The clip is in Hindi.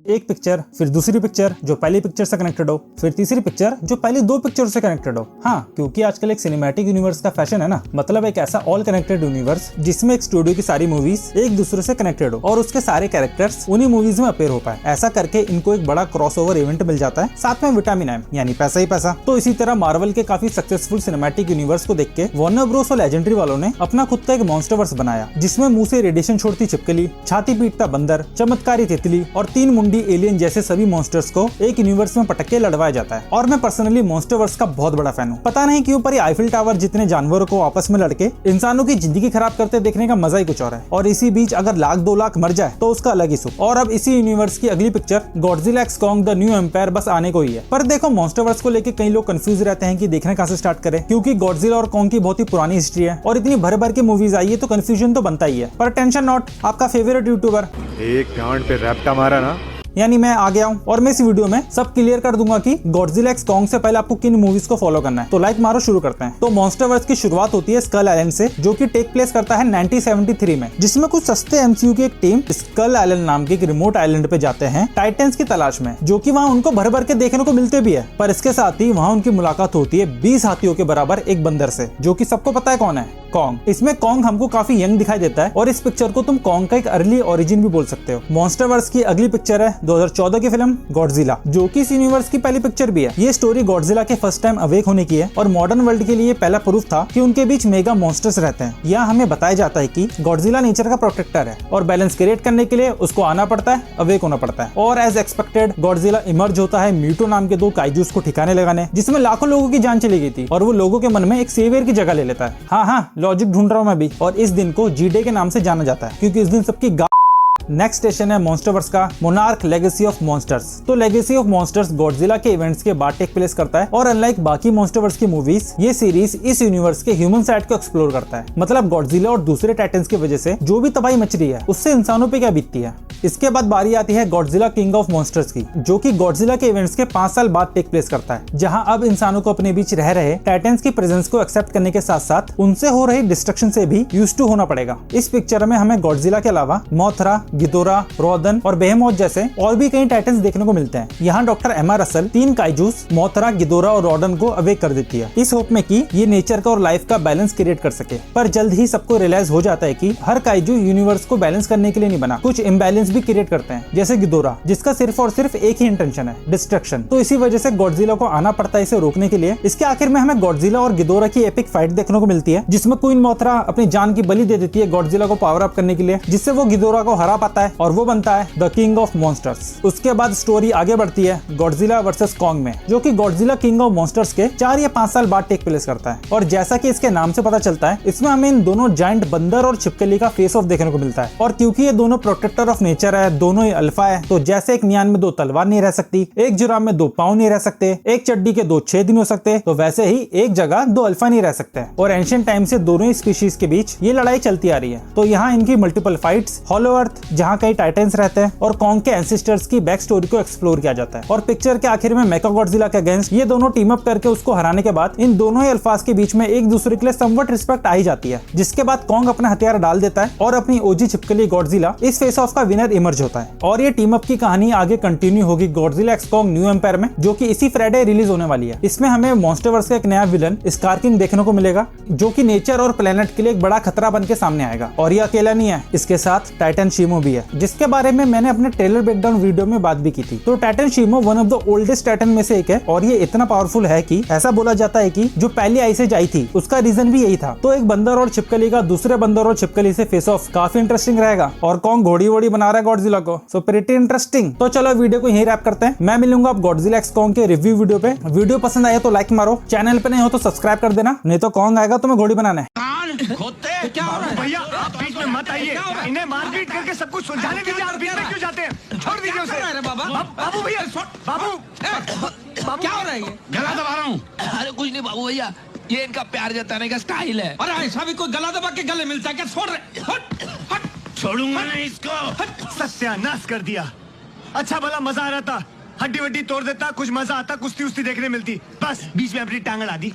एक पिक्चर, फिर दूसरी पिक्चर जो पहली पिक्चर से कनेक्टेड हो, फिर तीसरी पिक्चर जो पहली दो पिक्चर से कनेक्टेड हो। हाँ, क्योंकि आजकल एक सिनेमैटिक यूनिवर्स का फैशन है ना, मतलब एक ऐसा ऑल कनेक्टेड यूनिवर्स जिसमें एक स्टूडियो की सारी मूवीज एक दूसरे से कनेक्टेड हो और उसके सारे कैरेक्टर्स उन्हीं मूवीज में अपीयर हो पाए। ऐसा करके इनको एक बड़ा क्रॉसओवर इवेंट मिल जाता है, साथ में विटामिन एम यानी पैसा ही पैसा। तो इसी तरह मार्वल के काफी सक्सेसफुल सिनेमैटिक यूनिवर्स को देख के वार्नर ब्रोस और लेजेंडरी वालों ने अपना खुद का एक मॉन्स्टरवर्स बनाया, जिसमें मुंह से रेडिएशन छोड़ती छिपकली, छाती पीटता बंदर, चमत्कारी तितली और 3 मुंडी एलियन जैसे सभी मॉन्स्टर्स को एक यूनिवर्स में पटक के लड़वाया जाता है। और मैं पर्सनली मॉन्स्टरवर्स का बहुत बड़ा फैन हूँ। पता नहीं क्यों पर ये आईफिल टावर जितने जानवरों को आपस में लड़के इंसानों की जिंदगी खराब करते देखने का मजा ही कुछ और है। और इसी बीच अगर लाख 2 लाख मर जाए तो उसका अलग ही सुख। और अब इसी यूनिवर्स की अगली picture Godzilla x Kong the new empire बस आने को ही है। पर देखो, मॉन्स्टरवर्स को लेके कई लोग कंफ्यूज रहते हैं कि देखना कहां से स्टार्ट करें, क्योंकि गॉडजिला और कॉन्ग की बहुत ही पुरानी हिस्ट्री है और इतनी भर भर की मूवीज आई है तो कंफ्यूजन तो बनता ही है। पर टेंशन नॉट, आपका फेवरेट यूट्यूबर एक गांड पे रैप्टा मारा ना, यानी मैं आ गया हूँ और मैं इस वीडियो में सब क्लियर कर दूंगा कि गॉडजिला एक्स कॉन्ग से पहले आपको किन मूवीज को फॉलो करना है। तो लाइक मारो, शुरू करते हैं। तो मॉन्स्टरवर्स की शुरुआत होती है स्कल आइलैंड से, जो कि टेक प्लेस करता है 1973 में, जिसमें कुछ सस्ते एमसीयू की एक टीम स्कल आइलैंड नाम के एक रिमोट आइलैंड पे जाते हैं टाइटन्स की तलाश में, जो कि वहाँ उनको भर भर के देखने को मिलते भी है। पर इसके साथ ही वहाँ उनकी मुलाकात होती है 20 हाथियों के बराबर एक बंदर से, जो कि सबको पता है कौन है, कॉन्ग। इसमें कॉन्ग हमको काफी यंग दिखाई देता है और इस पिक्चर को तुम कॉन्ग का एक अर्ली ओरिजिन भी बोल सकते हो। मॉन्स्टरवर्स की अगली पिक्चर है 2014 की फिल्म गॉडजिला, जो कि इस यूनिवर्स की पहली पिक्चर भी है। ये स्टोरी गॉडजिला के फर्स्ट टाइम अवेक होने की है और मॉडर्न वर्ल्ड के लिए पहला प्रूफ था कि उनके बीच मेगा मॉन्स्टर्स रहते हैं। यहाँ हमें बताया जाता है कि गॉडजिला नेचर का प्रोटेक्टर है और बैलेंस क्रिएट करने के लिए उसको आना पड़ता है, अवेक होना पड़ता है। और एज एक्सपेक्टेड गॉडजिला इमर्ज होता है म्यूटो नाम के 2 काइजूस को ठिकाने लगाने, जिसमें लाखों लोगों की जान चली गई थी और वो लोगों के मन में एक सेवियर की जगह ले लेता है। हाँ, लॉजिक ढूंढ रहा हूँ मैं भी। और इस दिन को जी-डे के नाम से जाना जाता है, क्योंकि इस दिन सबकी नेक्स्ट स्टेशन है मॉन्स्टरवर्स का मोनार्क लेगेसी ऑफ मॉन्स्टर्स। तो लेगेसी ऑफ मॉन्स्टर्स गॉडजिला के इवेंट्स के बाद टेक प्लेस करता है और अनलाइक बाकी मॉन्स्टरवर्स की मूवीज, ये सीरीज इस यूनिवर्स के ह्यूमन साइड को एक्सप्लोर करता है। मतलब गॉडजिला और दूसरे टाइटन्स की वजह से जो भी तबाही मच रही है उससे इंसानों पे क्या बीतती है। इसके बाद बारी आती है गॉडजिला किंग ऑफ मॉन्स्टर्स की, जो कि गॉडजिला के इवेंट्स के 5 साल बाद टेक प्लेस करता है, जहां अब इंसानों को अपने बीच रह रहे टाइटन्स की प्रेजेंस को एक्सेप्ट करने के साथ साथ उनसे हो रही डिस्ट्रक्शन से भी यूज्ड टू होना पड़ेगा। इस पिक्चर में हमें गॉडजिला के अलावा मोथरा, गिदोरा, रोदन और बेहेमोथ जैसे और भी कई टाइटन्स देखने को मिलते हैं। यहाँ डॉक्टर एमा रसल 3 काइजूस मोथरा, गिदोरा और रोदन को अवेक कर देती है, इस होप में कि ये नेचर का और लाइफ का बैलेंस क्रिएट कर सके। पर जल्द ही सबको रियलाइज हो जाता है कि हर काइजू यूनिवर्स को बैलेंस करने के लिए नहीं बना, कुछ इम्बैलेंस भी क्रिएट करते हैं, जैसे गिदोरा, जिसका सिर्फ और सिर्फ एक ही इंटेंशन है, डिस्ट्रक्शन। तो इसी वजह से गॉडजिला को आना पड़ता है इसे रोकने के लिए। इसके आखिर में हमें गॉडजिला और गिदोरा की एपिक फाइट देखने को मिलती है, जिसमें क्वीन मोथरा अपनी जान की बलि दे देती है गॉडजिला को पावर अप करने के लिए, जिससे वो गिदोरा को हरा पाता है और वो बनता है द किंग ऑफ मॉन्स्टर्स। उसके बाद स्टोरी आगे बढ़ती है गॉडजिला वर्सेस कॉन्ग में, जो कि गॉडजिला किंग ऑफ मॉन्स्टर्स के 4 या 5 साल बाद टेक प्लेस करता है। और जैसा कि इसके नाम से पता चलता है, इसमें हमें इन दोनों जायंट बंदर और छिपकली का फेस ऑफ देखने को मिलता है। और क्योंकि ये दोनों प्रोटेक्टर ऑफ नेचर है, दोनों ही अल्फा है, तो जैसे एक नियान में 2 तलवार नहीं रह सकती, एक जुराब में 2 पांव नहीं रह सकते, एक चड्डी के 2 छेद नहीं हो सकते, तो वैसे ही एक जगह 2 अल्फा नहीं रह सकते। और एंशिएंट टाइम से दोनों ही स्पीशीज के बीच ये लड़ाई चलती आ रही है। तो यहाँ इनकी मल्टीपल फाइट्स, हॉलो अर्थ जहाँ कई टाइटन्स रहते हैं, और कॉन्ग के एंसेस्टर्स की बैक स्टोरी को एक्सप्लोर किया जाता है। और पिक्चर के आखिर में मेकागॉडजिला के अगेंस्ट ये दोनों टीम अप करके उसको हराने के बाद इन दोनों ही अल्फाज के बीच में एक दूसरे के लिए समवट रिस्पेक्ट आ ही जाती है, जिसके बाद कॉन्ग अपना हथियार डाल देता है और अपनी ओजी छिपकली गॉडजिला इस फेस ऑफ का विनर इमर्ज होता है। और ये टीम अप की कहानी आगे कंटिन्यू होगी Godzilla x Kong new empire में, जो कि इसी फ्राइडे रिलीज होने वाली है। इसमें हमें मॉन्स्टरवर्स का एक नया विलन स्कार किंग देखने को मिलेगा, जो कि नेचर और प्लेनेट के लिए एक बड़ा खतरा बन के सामने आएगा। और ये अकेला नहीं है, इसके साथ टाइटन शीमो भी है, जिसके बारे में मैंने अपने ट्रेलर ब्रेकडाउन वीडियो में बात भी की थी। तो Titan Shimo one of the oldest Titan में से एक है और ये इतना पावरफुल है कि ऐसा बोला जाता है कि जो पहली आइस एज आई थी उसका रीजन भी यही था। तो एक बंदर और छिपकली का दूसरे बंदर और छिपकली से फेस ऑफ काफी इंटरेस्टिंग रहेगा। और कॉन्ग घोड़ी वोड़ी बना रहा है गॉडजिला को, सो प्रीटी इंटरेस्टिंग। तो चलो वीडियो को यहीं रैप करते हैं। मैं मिलूंगा आप गॉडजिला एक्स कॉन्ग के रिव्यू वीडियो पे। वीडियो पसंद आया तो लाइक मारो, चैनल पे नहीं हो तो सब्सक्राइब कर देना, नहीं तो कॉन्ग आएगा तो मैं घोड़ी बनाने। क्या हो रहा है भैया? आप बीच में मत आइए, इन्हें मारपीट करके सब कुछ सुलझाने दीजिए। आप बीच में क्यों जाते हैं? छोड़ दीजिए उसे। बाबू भैया, बाबू क्या हो रहा है? गला दबा रहा हूँ। अरे कुछ नहीं बाबू भैया, ये इनका प्यार जताने का स्टाइल है। अरे ऐसा भी कोई गला दबा के गले मिलता है क्या? छोड़ रहे, हट हट, छोड़ूंगा नहीं इसको। सत्यानाश कर दिया। अच्छा भला मजा आ रहा था, हड्डी वड्डी तोड़ देता, कुछ मजा आता, कुश्ती उस्ती देखने मिलती, बस बीच में अपनी टांग अड़ा दी।